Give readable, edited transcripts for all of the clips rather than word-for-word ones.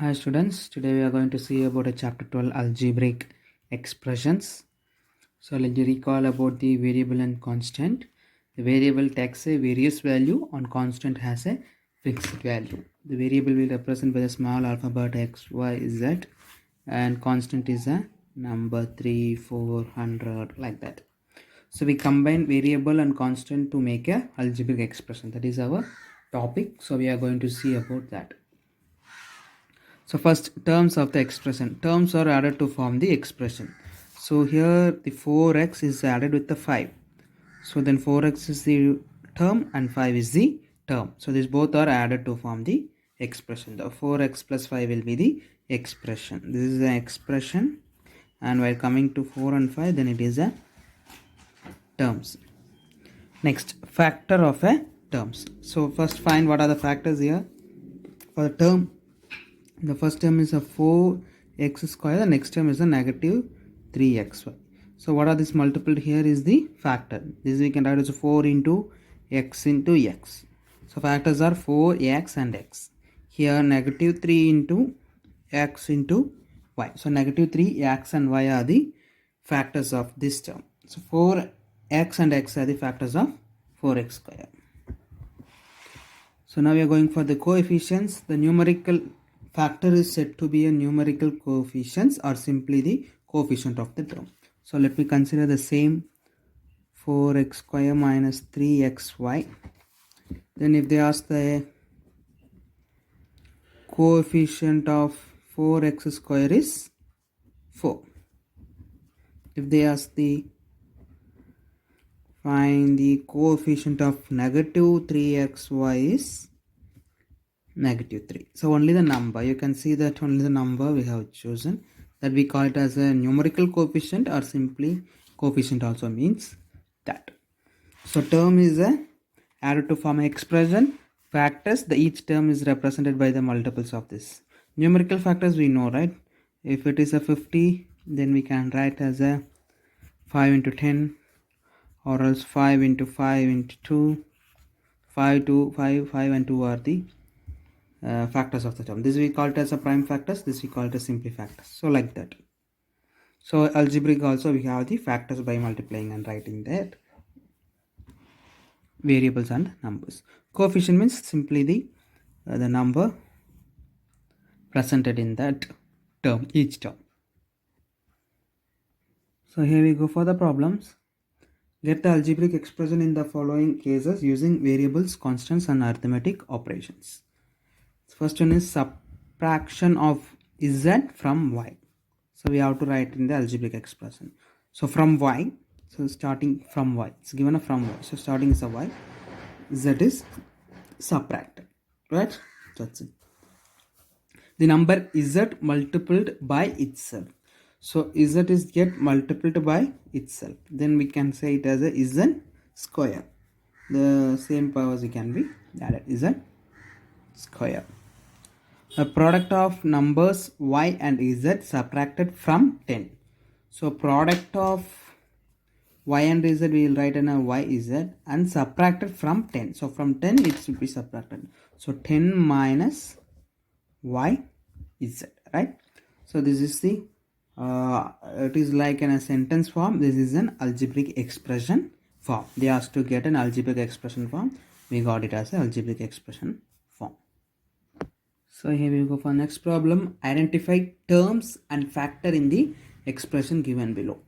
Hi students, today we are going to see about a chapter 12 algebraic expressions. So let me recall about the variable and constant. The variable takes a various value and constant has a fixed value. The variable will represent by the small alphabet x, y, z and constant is a number 3, 400 like that. So we combine variable and constant to make a algebraic expression. That is our topic. So we are going to see about that. So first, terms of the expression. Terms are added to form the expression. So here the 4x is added with the 5. So then 4x is the term and 5 is the term. So these both are added to form the expression. The 4x plus 5 will be the expression. This is the expression, and while coming to 4 and 5, then it is a terms. Next, factor of a terms. So first find what are the factors here. For the term, the first term is a 4x square, the next term is a negative 3xy. So what are these multiplied here is the factor. This we can write as 4 into x into x. So factors are 4x and x. Here negative 3 into x into y. So negative 3x and y are the factors of this term. So 4x and x are the factors of 4x square. So now we are going for the coefficients. The numerical factor is said to be a numerical coefficient or simply the coefficient of the term. So let me consider the same 4x square minus 3xy. Then if they ask the coefficient of 4x square is 4. If they ask the find the coefficient of negative 3xy is negative 3. So only the number, you can see that only the number we have chosen, that we call it as a numerical coefficient or simply coefficient also means that. So term is a added to form an expression. Factors, the each term is represented by the multiples of this. Numerical factors we know, right? If it is a 50, then we can write as a 5 into 10, or else 5 into 5 into 2, 5 and 2 are the factors of the term. This we call it as a prime factors, this we call it as simply factors. So like that. So algebraic also we have the factors by multiplying and writing that variables and numbers. Coefficient means simply the number presented in that term, each term. So here we go for the problems. Get the algebraic expression in the following cases using variables, constants and arithmetic operations. First one is subtraction of z from y. So we have to write in the algebraic expression. So from y, so starting from y, it's given a from y. So starting is a y, z is subtracted, right? That's it. The number z multiplied by itself. So z is get multiplied by itself. Then we can say it as a z square. The same powers can be added, z square. A product of numbers y and z subtracted from 10. So product of y and z we will write in a y z and subtracted from 10. So from 10 it should be subtracted. So 10 minus y z, right? So this is the it is like in a sentence form. This is an algebraic expression form. They asked to get an algebraic expression form. We got it as an algebraic expression form. So here we go for next problem. Identify terms and factor in the expression given below.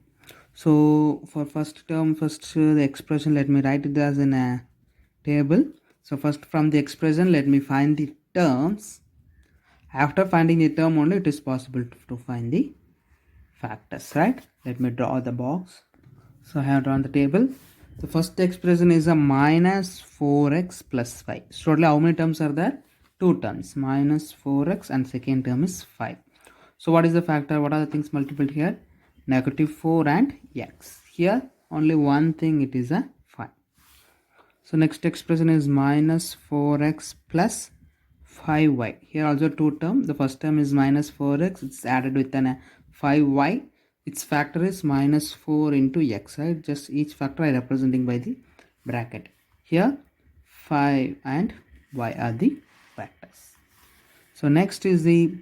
So for first term, the expression, let me write it as in a table. So first from the expression, let me find the terms. After finding the term only, it is possible to find the factors, right? Let me draw the box. So I have drawn the table. The first expression is a minus 4x plus 5. So totally how many terms are there? Two terms, minus 4x and second term is 5. So what is the factor? What are the things multiplied here? Negative 4 and x. Here only one thing, it is a 5. So next expression is minus 4x plus 5y. Here also two term. The first term is minus 4x. It's added with an 5y. Its factor is minus 4 into x, right? Just each factor I representing by the bracket. Here 5 and y are the factors. So next is the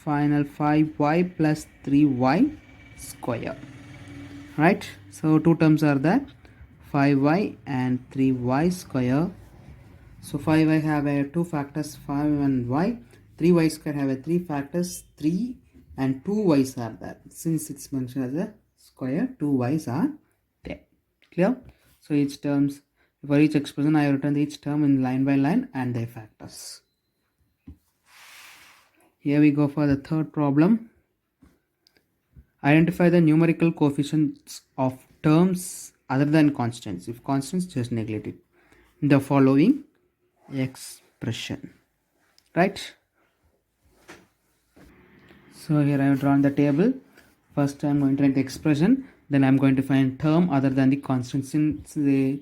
final 5y plus 3y square, right? So two terms are there, 5y and 3y square. So 5y have a two factors 5 and y, 3y square have a three factors 3 and 2 y's are there. Since it's mentioned as a square, 2 y's are there. Clear? So each terms, for each expression I have written each term in line by line and their factors. Here we go for the third problem. Identify the numerical coefficients of terms other than constants. If constants, just neglect it. The following expression, right? So here I have drawn the table. First I am going to write the expression, then I am going to find term other than the constant, since they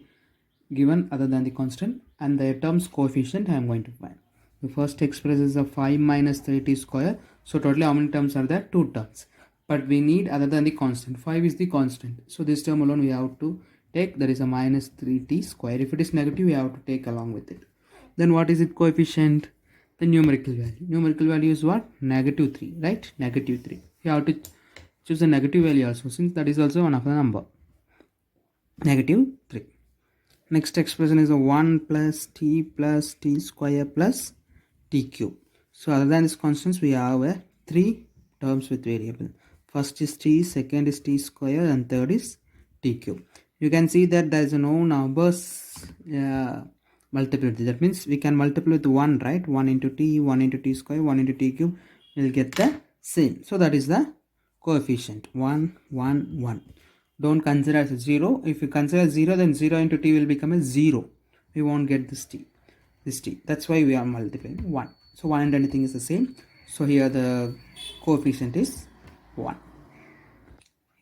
given other than the constant, and the terms coefficient I am going to find. The first expression is a 5 minus 3t square. So totally how many terms are there? 2 terms. But we need other than the constant. 5 is the constant. So this term alone we have to take, that is a minus 3t square. If it is negative, we have to take along with it. Then what is it coefficient? The numerical value. Numerical value is what? Negative 3, right? Negative 3. You have to choose the negative value also, since that is also one of the number. Negative 3. Next expression is a 1 plus t square plus t cube. So other than these constants, we have 3 terms with variable. First is t, second is t square, and third is t cube. You can see that there is no numbers multiplicity. That means we can multiply with 1, right? 1 into t square, 1 into t cube. We will get the same. So that is the coefficient 1, 1, 1. Don't consider as a 0. If you consider 0, then 0 into t will become a 0. We won't get this t. That's why we are multiplying 1. So 1 and anything is the same. So here the coefficient is 1.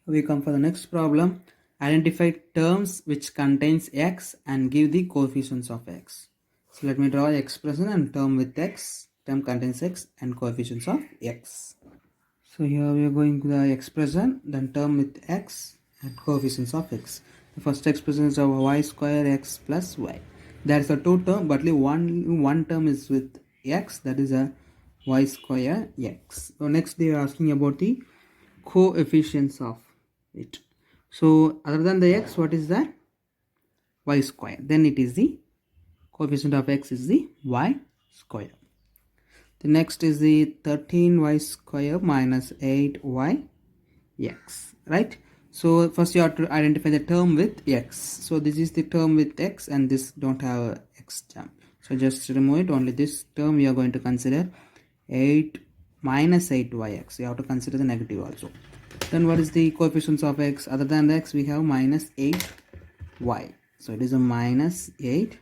We come for the next problem. Identify terms which contains x and give the coefficients of x. So let me draw expression and term with x. Term contains x and coefficients of x. So here we are going to the expression, then term with x and coefficients of x. The first expression is of y square x plus y. There is a two term, but only one term is with x, that is a y square x. So next they are asking about the coefficients of it. So other than the x, what is that? Y square. Then it is the coefficient of x is the y square. The next is the 13y square minus 8y x, right? So first you have to identify the term with x. So this is the term with x, and this don't have a x term. So just remove it. Only this term we are going to consider 8 minus 8yx. You have to consider the negative also. Then what is the coefficients of x? Other than the x, we have minus 8y. So it is a minus 8.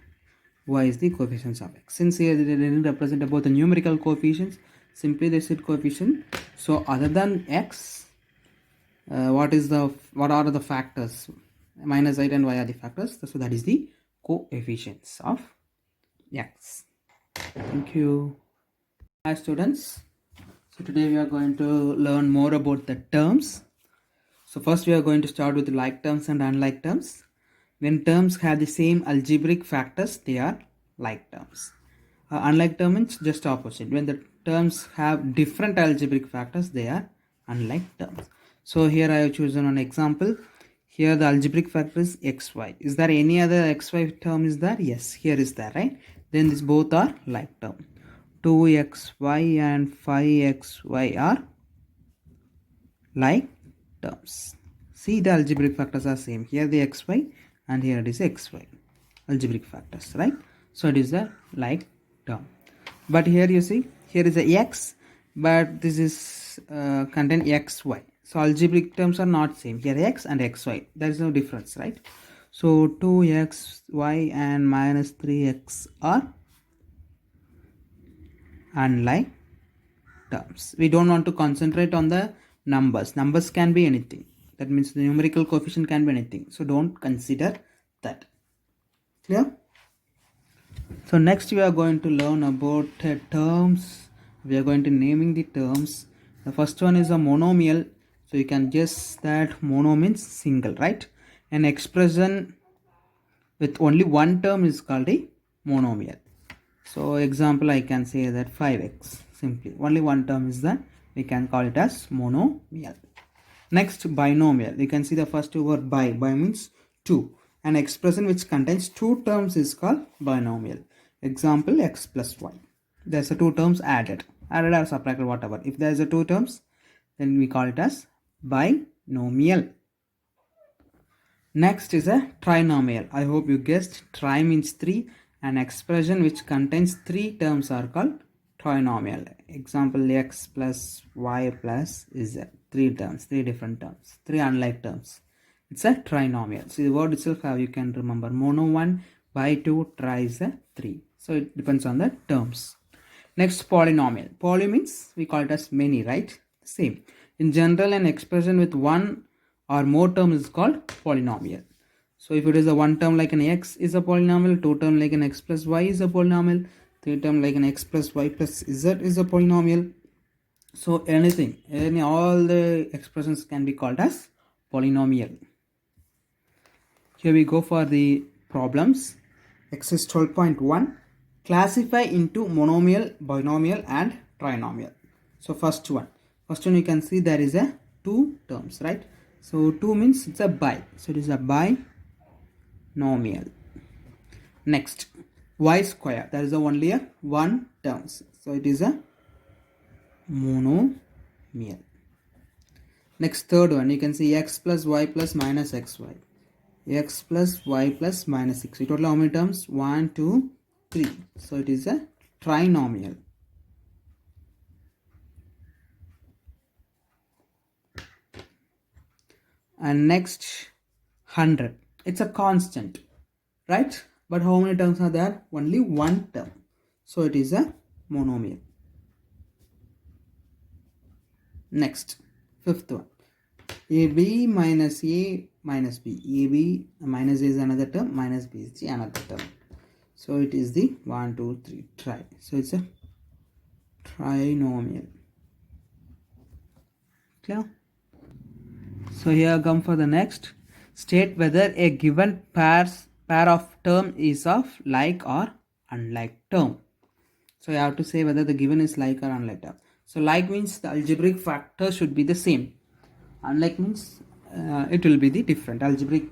Y is the coefficients of x. Since here they didn't represent about the numerical coefficients, simply they said coefficient. So other than x, what are the factors? Minus 8 and y are the factors. So that is the coefficients of x. Thank you. Hi students. So today we are going to learn more about the terms. So first we are going to start with like terms and unlike terms. When terms have the same algebraic factors, they are like terms. Unlike term means just opposite. When the terms have different algebraic factors, they are unlike terms. So here I have chosen an example. Here the algebraic factor is xy. Is there any other xy term is there? Yes, here is there, right? Then these both are like term. 2xy and 5xy are like terms. See, the algebraic factors are same. Here the xy and here it is xy. Algebraic factors, right? So it is a like term. But here you see, here is a x, but this is contain xy. So algebraic terms are not same. Here x and xy. There is no difference, right? So 2xy and minus 3x are unlike terms. We don't want to concentrate on the numbers. Numbers can be anything. That means the numerical coefficient can be anything. So don't consider that. Clear? So next we are going to learn about terms. We are going to naming the terms. The first one is a monomial. So you can guess that mono means single, right? An expression with only one term is called a monomial. So example, I can say that 5x, simply only one term is the we can call it as monomial. Next, binomial. You can see the first word bi. Bi means two. An expression which contains two terms is called binomial. Example, x plus y. There's a two terms added or subtracted, whatever. If there's a two terms, then we call it as binomial. Next is a trinomial. I hope you guessed. Tri means three. An expression which contains three terms are called trinomial. Example, x plus y plus z. Three terms, three different terms, three unlike terms. It's a trinomial. So the word itself how you can remember. Mono 1, bi 2, tri is a 3. So it depends on the terms. Next, polynomial. Poly means we call it as many, right? Same. In general, an expression with one or more terms is called polynomial. So if it is a one term like an x is a polynomial, two term like an x plus y is a polynomial, three term like an x plus y plus z is a polynomial. So anything, all the expressions can be called as polynomial. Here we go for the problems. Exercise 12.1. Classify into monomial, binomial and trinomial. So first one you can see there is a two terms, right? So 2 means it's a bi. So it is a binomial. Next, y square. There is only a one terms. So it is a monomial. Next, third one, you can see x plus y plus minus xy. X plus y plus minus 6. Total how many terms? 1, 2, 3. So it is a trinomial. And next, 100. It's a constant, right? But how many terms are there? Only one term. So it is a monomial. Next, fifth one. AB minus A minus B. AB minus A is another term, minus B is the another term. So it is the 1, 2, 3 tri. So it's a trinomial. Clear? So here come for the next. State whether a given pair of term is of like or unlike term. So you have to say whether the given is like or unlike term. So like means the algebraic factors should be the same. Unlike means it will be the different. Algebraic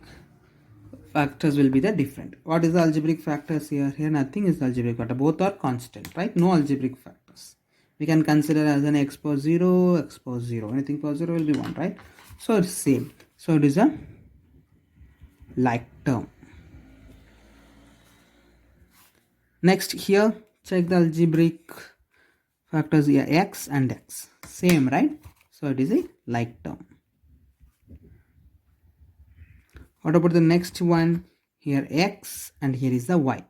factors will be the different. What is the algebraic factors here? Here nothing is algebraic factor. Both are constant, right? No algebraic factors. We can consider as an x power 0, x power 0. Anything power 0 will be 1, right? So it's same. So it is a like term. Next, here check the algebraic factors here, x and x. Same, right? So it is a like term. What about the next one? Here x and here is the y.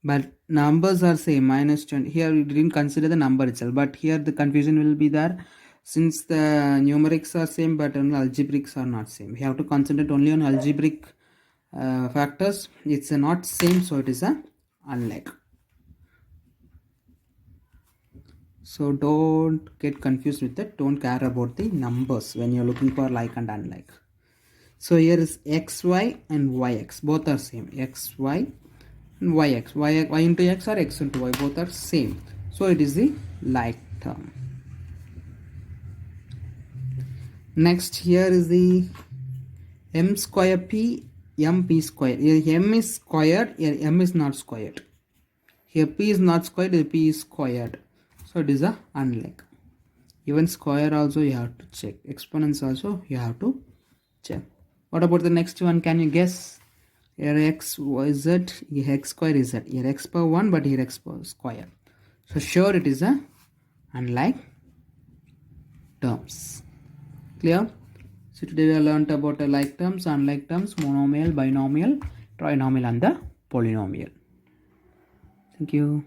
But numbers are same, minus 20. Here we didn't consider the number itself. But here the confusion will be there. Since the numerics are same but algebraics are not same. We have to concentrate only on algebraic factors. It's not same, so it is a unlike. So don't get confused with it. Don't care about the numbers when you're looking for like and unlike. So here is xy and yx. Both are same. xy and yx. Y into x or x into y. Both are same. So it is the like term. Next, here is the m square p, m p square. Here m is squared, here m is not squared. Here p is not squared, here p is squared. So it is a unlike. Even square also you have to check. Exponents also you have to check. What about the next one? Can you guess? Here x is z, here x square is z. Here x power 1, but here x power square. So sure it is a unlike terms. Clear? So today we have learnt about the like terms, unlike terms, monomial, binomial, trinomial and the polynomial. Thank you.